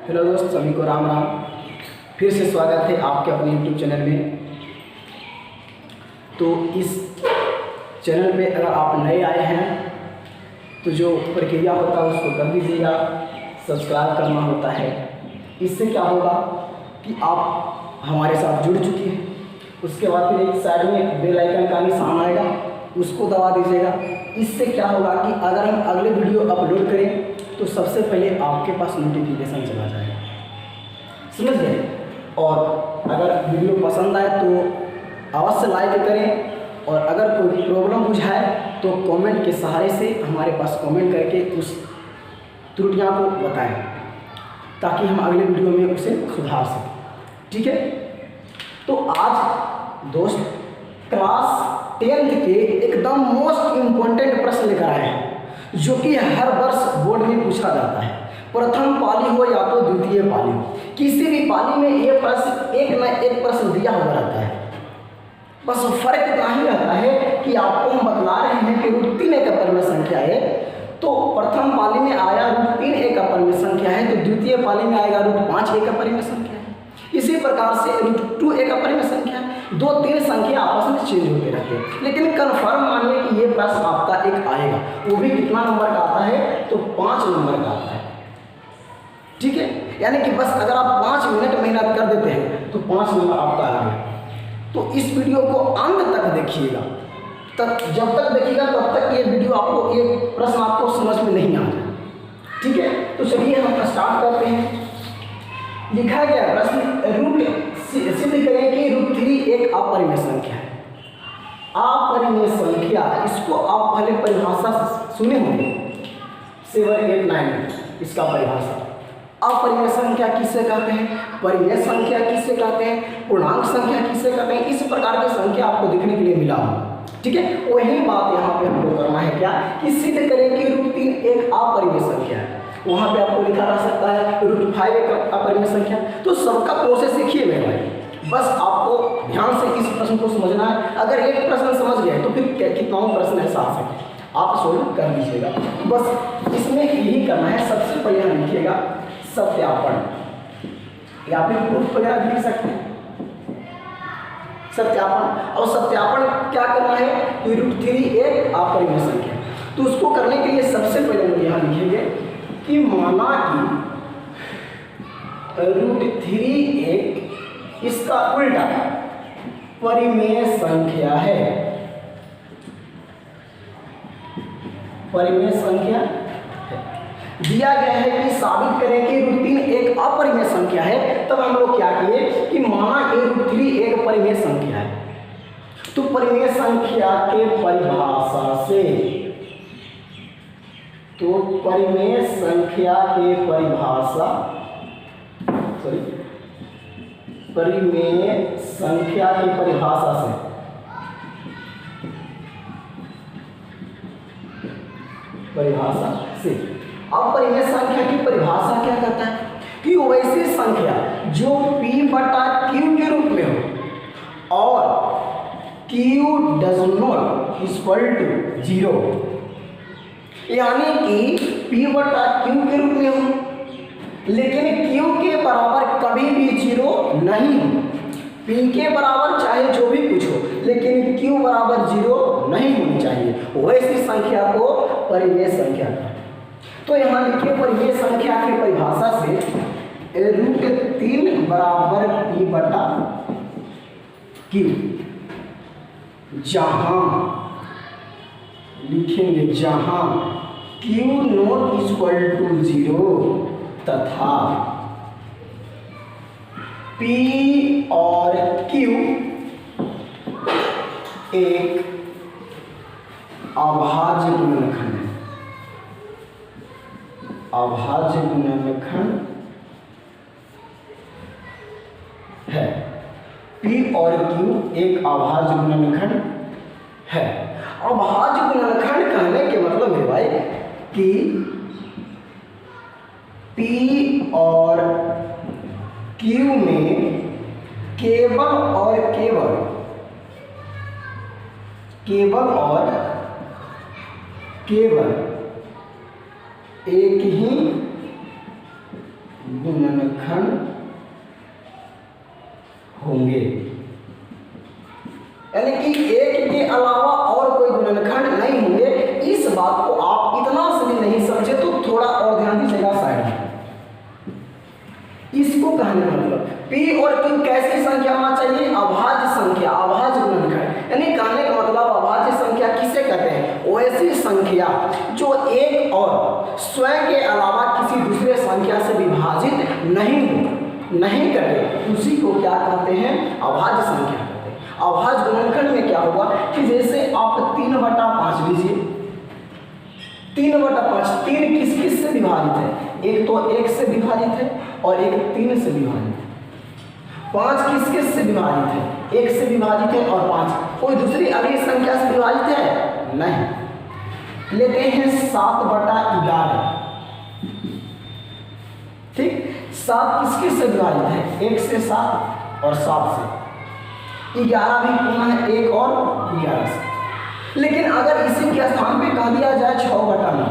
Hello दोस्त, सभी को राम राम। फिर से स्वागत है आपके अपने यूट्यूब चैनल में। तो इस चैनल पे अगर आप नए आए हैं तो जो प्रक्रिया होता है उसको कर दीजिएगा, सब्सक्राइब करना होता है। इससे क्या होगा कि आप हमारे साथ जुड़ चुके हैं। उसके बाद फिर एक साइड में बेल आइकन का निशान आएगा, उसको दबा दीजिएगा। इससे क्या होगा कि अगर हम अगले वीडियो अपलोड करें तो सबसे पहले आपके पास नोटिफिकेशन चला जाएगा, समझ गए। और अगर वीडियो पसंद आए तो अवश्य लाइक करें, और अगर कोई प्रॉब्लम बुझाए तो कमेंट के सहारे से हमारे पास कमेंट करके उस त्रुटियां को बताएं, ताकि हम अगले वीडियो में उसे सुधार सकें। ठीक है। तो आज दोस्त क्लास 10th के एकदम मोस्ट इम्पोर्टेंट प्रश्न लेकर आए हैं, जो कि हर वर्ष बोर्ड में पूछा जाता है। प्रथम पाली हो या तो द्वितीय पाली हो, किसी भी पाली में ये प्रश्न एक न एक प्रश्न दिया हुआ रहता है। बस फर्क इतना ही रहता है कि आपको हम बतला रहे हैं कि रूट 3 एक अपरिमेय संख्या है, तो प्रथम पाली में आया रूट 3 एक अपरिमेय संख्या है, तो द्वितीय पाली में आएगा रूट 5 एक अपरिमेय संख्या है। इसी प्रकार से रूट 2 एक अपरिमेय संख्या है। 2-3 संख्या आपस में चेंज होते रहते हैं, लेकिन कन्फर्म मानिए कि ये प्रश्न आपका एक आएगा। वो भी कितना नंबर का आता है? तो 5 नंबर का आता है। ठीक है। यानी कि बस अगर आप 5 मिनट मेहनत कर देते हैं तो 5 नंबर आपका आ गया। तो इस वीडियो को अंत तक देखिएगा, तब जब तक देखिएगा तब तक ये वीडियो आपको, ये प्रश्न आपको समझ में नहीं आ जाए। ठीक है। तो चलिए हम स्टार्ट करते हैं। लिखा गया प्रश्न, रूट सिद्ध करें कि रूट 3 एक अपरिमेय संख्या है। अपरिमेय संख्या, इसको आप पहले परिभाषा सुने होंगे 7, 8, 9 इसका परिभाषा। अपरिमेय संख्या किसे कहते हैं, परिमेय संख्या किसे कहते हैं, पूर्णांक संख्या किसे कहते हैं, इस प्रकार की संख्या आपको देखने के लिए मिला हो। ठीक है। वही बात यहाँ पे हमको करना है क्या, कि सिद्ध करें कि रूट 3 एक अपरिमेय संख्या है। वहाँ पे आपको लिखा रह सकता है रूट 5 एक अपरिमेय संख्या। तो सबका प्रोसेस सीखिए मेरे भाई, बस आपको ध्यान से इस प्रश्न को समझना है। अगर एक प्रश्न समझ गए तो फिर कितना प्रश्न ऐसा आ सके आप सोल्व कर लीजिएगा। बस इसमें यही करना है। सबसे पहले हम लिखिएगा सत्यापन, या फिर प्रूफ वगैरह भी लिख सकते हैं। सत्यापन, और सत्यापन क्या करना है कि रूट 3 एक अपरिमेय संख्या। तो उसको करने के लिए सबसे पहले हम यहाँ लिखेंगे कि माना कि रूट 3 एक इसका उल्टा परिमेय संख्या है। परिमेय संख्या है। दिया गया है कि साबित करें कि रूट 3 एक अपरिमेय संख्या है। तब हम लोग क्या किए कि माना कि रूट 3 एक परिमेय संख्या है, तो परिमेय संख्या के परिभाषा से, तो परिमेय संख्या के परिभाषा, परिमेय संख्या की परिभाषा से, परिभाषा से, अब परिमेय संख्या की परिभाषा क्या कहता है कि वैसी संख्या जो p/q के रूप में हो और q does not equal to 0, यानी कि p/q के रूप में हो लेकिन q के बराबर कभी भी 0 नहीं हो। p के बराबर चाहे जो भी कुछ हो, लेकिन q बराबर 0 नहीं होनी चाहिए, वैसी संख्या को परिमेय संख्या कहते हैं। तो यहाँ लिखिए परिमेय संख्या की परिभाषा से रूट 3 बराबर p/q, जहां लिखेंगे जहां q नॉट इक्वल टू 0 तथा p और q एक अभाज्य गुणनखंड है। अभाज्य गुणनखंड है। p और q एक अभाज्य गुणनखंड है। अभाज्य गुणनखंड कहने के मतलब है भाई कि p और q में केवल और केवल एक ही गुण गुणनखंड होंगे, यानी कि एक के अलावा और कोई गुणनखंड नहीं होंगे। इस बात को आप इतना से भी नहीं समझे तो थोड़ा और ध्यान दीजिएगा साइड में। इसको कहने का मतलब P और Q कैसी संख्या होना चाहिए? अभाज्य संख्या, अभाज्य गुणनखंड। यानी कहने का मतलब अभाज्य संख्या किसे कहते हैं? वैसी संख्या जो एक और स्वयं के अलावा किसी दूसरे संख्या से विभाजित नहीं करते, उसी को क्या कहते हैं? अभाज्य संख्या कहते हैं। अभाज्य गुणनखंड में क्या होगा कि जैसे आप 3/5 लीजिए, 3/5, 3 किस किस से विभाजित है? एक तो 1 से विभाजित है और एक 3 से विभाजित है। 5 किस किस से विभाजित है? 1 से विभाजित है और 5 कोई दूसरी अगली संख्या से विभाजित है? नहीं। लेते हैं 7/11, ठीक। 7 किस किस से विभाजित है? 1 से 7 और 7 से। 11 भी पुनः 1 और 11 से। लेकिन अगर इसी के स्थान पे कह दिया जाए 6/9,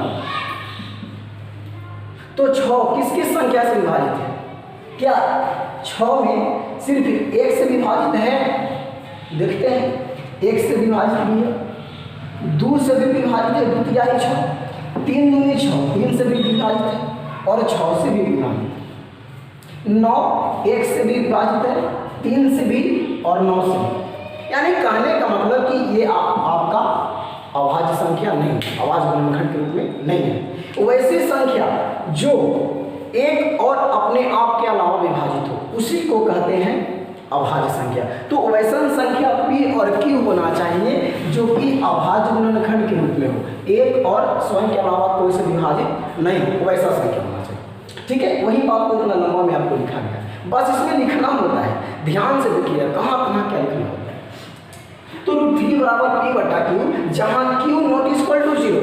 तो 6 किस किस संख्या से विभाजित है? क्या 6 में सिर्फ 1 से विभाजित है? देखते हैं, 1 से विभाजित भी है, 2 से भी विभाजित है, 2 तिहाई 6, 3 दूनी 6, 3 से भी विभाजित है और 6 से भी विभाजित है। 9 1 से भी विभाजित है, 3 से भी और 9 से भी। यानी कहने का मतलब कि ये आपका अभाज्य संख्या नहीं, अभाज्य गुणनखंड के रूप में नहीं है। वैसी संख्या जो एक और अपने आप के अलावा विभाजित हो, उसी को कहते हैं अभाज्य संख्या। तो वैसा संख्या P और Q होना चाहिए जो कि अभाज्य गुणनखंड के रूप में हो, एक और स्वयं के अलावा कोई से विभाजित नहीं हो, वैसा संख्या होना चाहिए। ठीक है, वही बात को इतना लंबा में आपको लिखा गया, बस इसमें लिखना होता है। ध्यान से देखिए कहाँ कहाँ क्या लिखना होता है। तो √3 = P/Q, जहाँ Q ≠ 0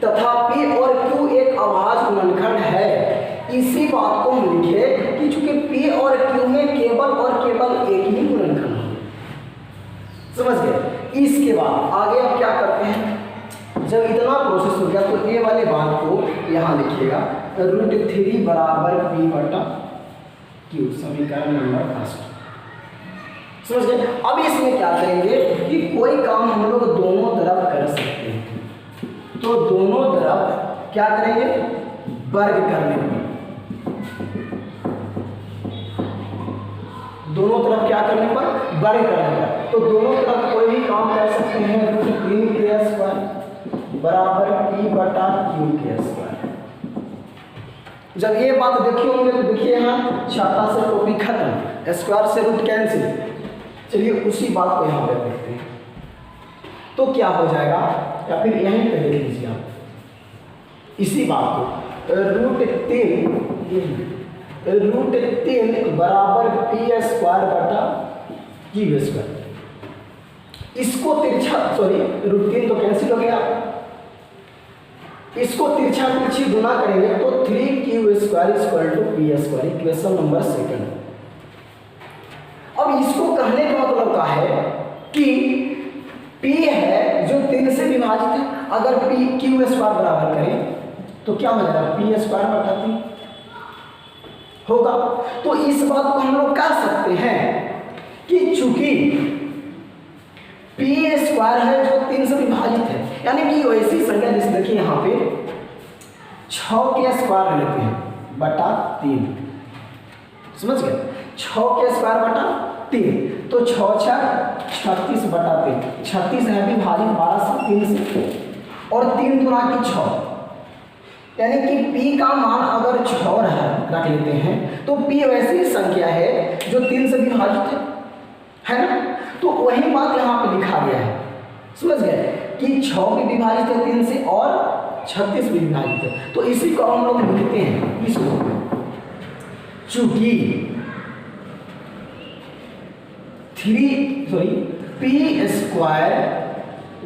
तथा P और Q एक अभाज्य गुणनखंड है। इसी बात को हम लिखे कि चूंकि P और Q में केवल और केवल एक ही गुणनखंड है। समझ गए? इसके बाद आगे आप क्या करते हैं? जब इतना प्रोसेस हो गया तो ये वाले बात को यहाँ लिखिएगा, √3 = P/Q, समीकरण नंबर 1। समझ गए? अब इसमें क्या करेंगे कि कोई काम हम लोग दोनों तरफ कर सकते हैं, तो दोनों तरफ क्या करेंगे? वर्ग कर लेंगे। दोनों तरफ क्या करने पर? वर्ग करने पर। तो दोनों तरफ कोई भी काम कर सकते हैं। √3k² = P/Q²। जब ये बात देखिए होंगे तो देखिए यहाँ छाता से टोपी खत्म, स्क्वायर से रूट कैंसिल। चलिए उसी बात को यहाँ पे देखते हैं तो क्या हो जाएगा, या फिर यहीं पे देख लीजिए आप इसी बात को। √3 √3 P² Q²। इसको तिरछा, सॉरी √3 तो कैंसिल हो गया, इसको तिरछा तिरछी गुना करेंगे तो 3Q² P², इक्वेशन नंबर 2। अब इसको कहने का मतलब क्या है कि P है जो 3 से विभाजित है, अगर Q² बराबर करें तो क्या हो जाएगा? P² / 3 होगा। तो इस बात को हम लोग कह सकते हैं कि चूंकि P² है जो 3 से विभाजित है, यानी कि वैसी संख्या जैसे देखिए यहाँ पे 6k² लेते हैं बटा 3। समझ गए? 6k² / 3, तो 6×6 = 36/3। 36 है विभाजित 12 से 3 से, और 3 × 6, यानी कि P का मान अगर 6 रख लेते हैं तो P वैसी संख्या है जो 3 से विभाजित है ना? तो वही बात यहाँ पे लिखा गया है। समझ गए कि 6 भी विभाजित है 3 से और 36 भी विभाजित है। तो इसी को हम लोग लिखते हैं इसको, चूंकि P²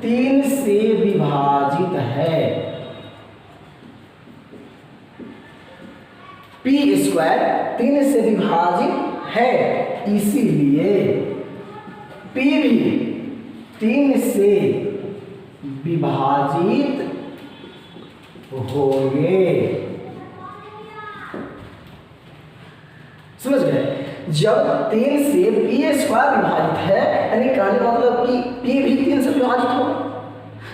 3 से विभाजित है, P² 3 से विभाजित है, इसीलिए P भी 3 से विभाजित होंगे। समझ गए? जब 3 से p स्क्वायर विभाजित है, यानी कहने का मतलब कि p भी 3 से विभाजित हो।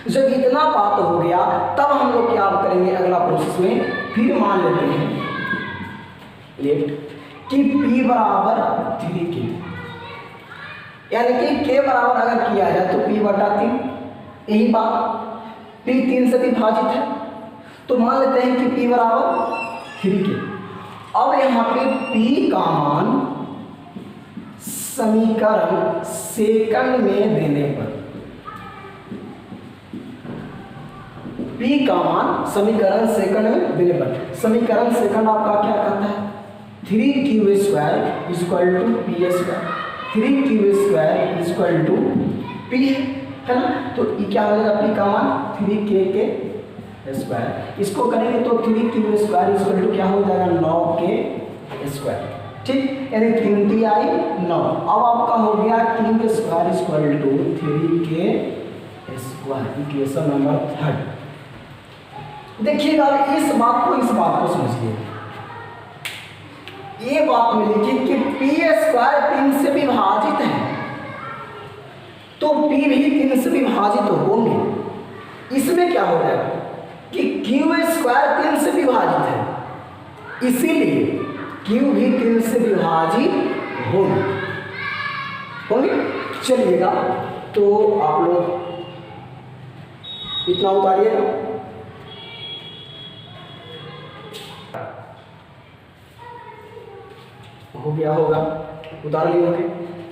जब इतना बात हो गया तब हम लोग क्या करेंगे अगला प्रोसेस में, फिर मान लेते हैं लेट कि p बराबर 3k, यानी कि k बराबर अगर किया जाए तो p बटा 3, यही बात, p 3 से विभाजित है तो मान लेते हैं कि p बराबर 3k। अब यहाँ पे p का मान समीकरण सेकंड में देने पर, p का मान समीकरण सेकंड में देने पर, समीकरण सेकंड आपका क्या कहता है, 3q square equal to p square, 3q square equal to p है ना। तो ये क्या हो जाएगा, p का मान 3k के स्क्वायर, इसको करेंगे तो 3q स्क्वायर इक्वल टू क्या हो जाएगा, 9k स्क्वायर, ठीक, यानी 3 3 आई 9। अब आपका हो गया q square equal to 3k square, equation number 3। देखिएगा इस बात को समझिए, ये बात में लिखिए कि p स्क्वायर 3 से विभाजित है तो p भी 3 से विभाजित होंगे। इसमें क्या हो जाएगा कि q स्क्वायर 3 से विभाजित है, इसीलिए q भी 3 से विभाजित होंगे। चलिएगा तो आप लोग इतना उतारिएगा, हो गया होगा, उतार लिए होंगे।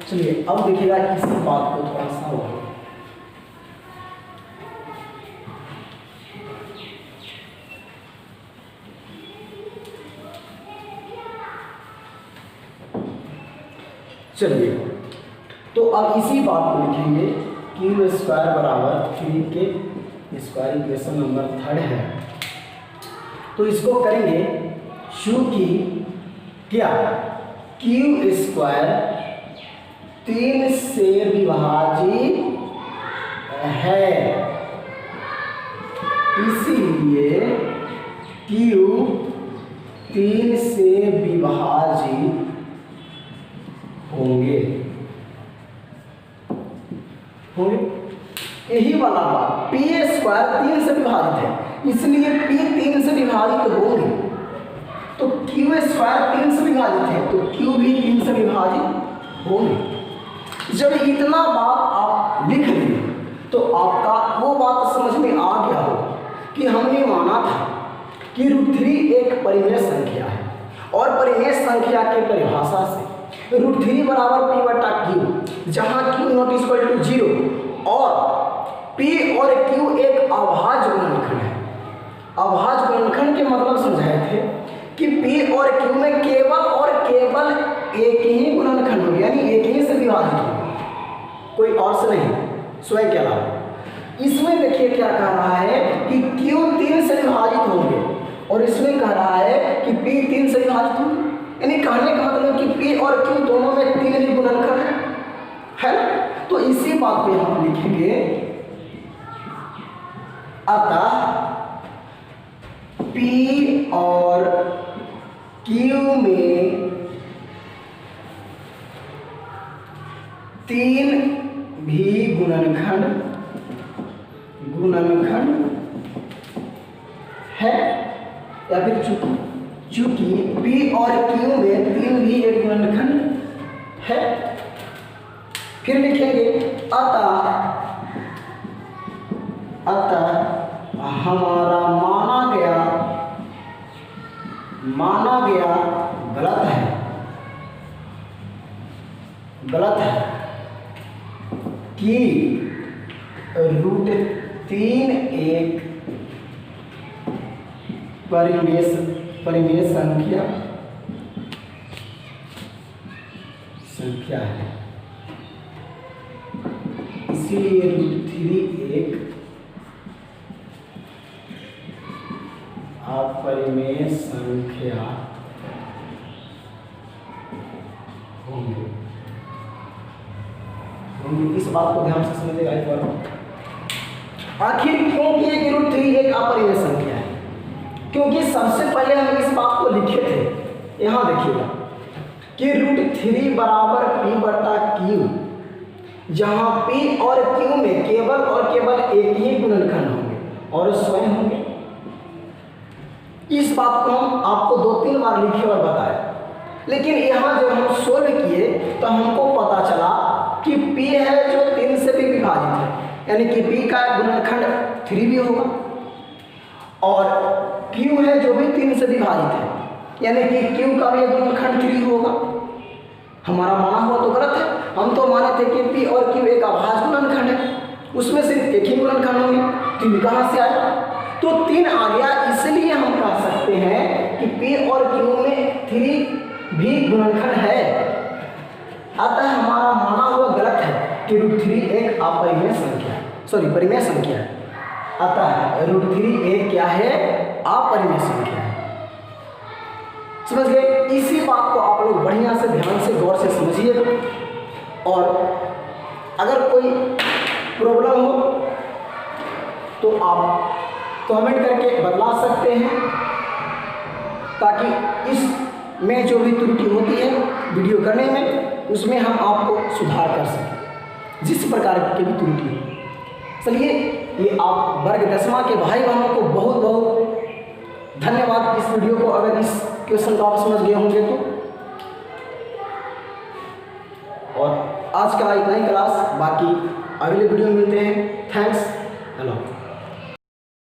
चलिए अब देखिएगा इसी बात को थोड़ा सा और चलिए, तो अब इसी बात को लिखेंगे q स्क्वायर बराबर 3k स्क्वायर, इक्वेशन नंबर 3 है। तो इसको करेंगे चूंकि क्या q स्क्वायर 3 से विभाजित है, इसीलिए q 3 से विभाजित होंगे। यही वाला बात, p स्क्वायर 3 से विभाजित है, इसलिए p 3 से विभाजित होंगे, तो q स्क्वायर 3 से विभाजित है तो q भी 3 से विभाजित होंगे। जब इतना बात आप लिख लें तो आपका वो बात समझ में आ गया हो कि हमने माना था कि √3 एक परिमेय संख्या है, और परिमेय संख्या के परिभाषा से √3 बराबर p बटा q, जहाँ q नॉट इक्वल टू 0 और p और q एक अभाज्य गुणनखंड है। अभाज्य गुणनखंड के मतलब समझाए थे कि p और q में केवल और केवल एक ही गुणनखंड होगा, यानी एक ही से विभाजित होगा, कोई और से नहीं, स्वयं के अलावा। इसमें देखिए क्या कह रहा है कि q 3 से विभाजित होंगे, और इसमें कह रहा है कि p 3 से विभाजित होंगे, यानी कहने का मतलब कि p और q दोनों में 3 ही गुणनखंड है ना। तो इसी बात पे हम लिखेंगे अतः p और q में 3 भी गुणनखंड है, या फिर चूंकि p और q में 3 भी एक गुणनखंड है। फिर लिखेंगे अतः हमारा माना गया गलत है कि √3 एक परिमेय संख्या है, इसीलिए √3 एक अपरिमेय संख्या होंगे। इस बात को ध्यान से समझिएगा एक बार। आखिर क्योंकि √3 एक अपरिमेय संख्या है, क्योंकि सबसे पहले हम इस बात को लिखे थे। यहाँ देखिएगा कि √3 बराबर P बटा Q, जहाँ P और Q में केवल और केवल एक ही गुणनखंड होंगे और स्वयं होंगे। इस बात को हम आपको 2-3 बार लिखे और बताए, लेकिन यहाँ जब हम सोल्व किए तो हमको पता चला कि P है जो 3 से भी विभाजित है, यानी कि P का गुणनखंड 3 भी होगा, और Q है जो भी 3 से विभाजित है, यानी कि Q का भी गुणनखंड 3 होगा। हमारा माना हुआ तो गलत है, हम तो माने थे कि P और Q एक अभाज्य गुणनखंड है, उसमें सिर्फ एक ही गुणनखंड होंगे। 3 कहाँ से आया? तो 3 आ गया, इसलिए हम कह सकते हैं कि P और Q में 3 भी गुणनखंड है। अतः हमारा माना हुआ गलत है कि √3 एक अपरिमेय संख्या है, परिमेय संख्या है। अतः √3 एक क्या है? अपरिमेय संख्या है। समझ गए? इसी बात को आप लोग बढ़िया से ध्यान से गौर से समझिए, और अगर कोई प्रॉब्लम हो तो आप कमेंट करके बतला सकते हैं, ताकि इस में जो भी त्रुटि होती है वीडियो करने में, उसमें हम आपको सुधार कर सकें, जिस प्रकार की भी त्रुटि हो। चलिए, ये आप वर्ग 10वां के भाई बहनों को बहुत बहुत धन्यवाद इस वीडियो को, अगर इस क्वेश्चन को आप समझ गए होंगे तो। और आज का इतना ही क्लास, बाकी अगले वीडियो में मिलते हैं। Thanks, hello.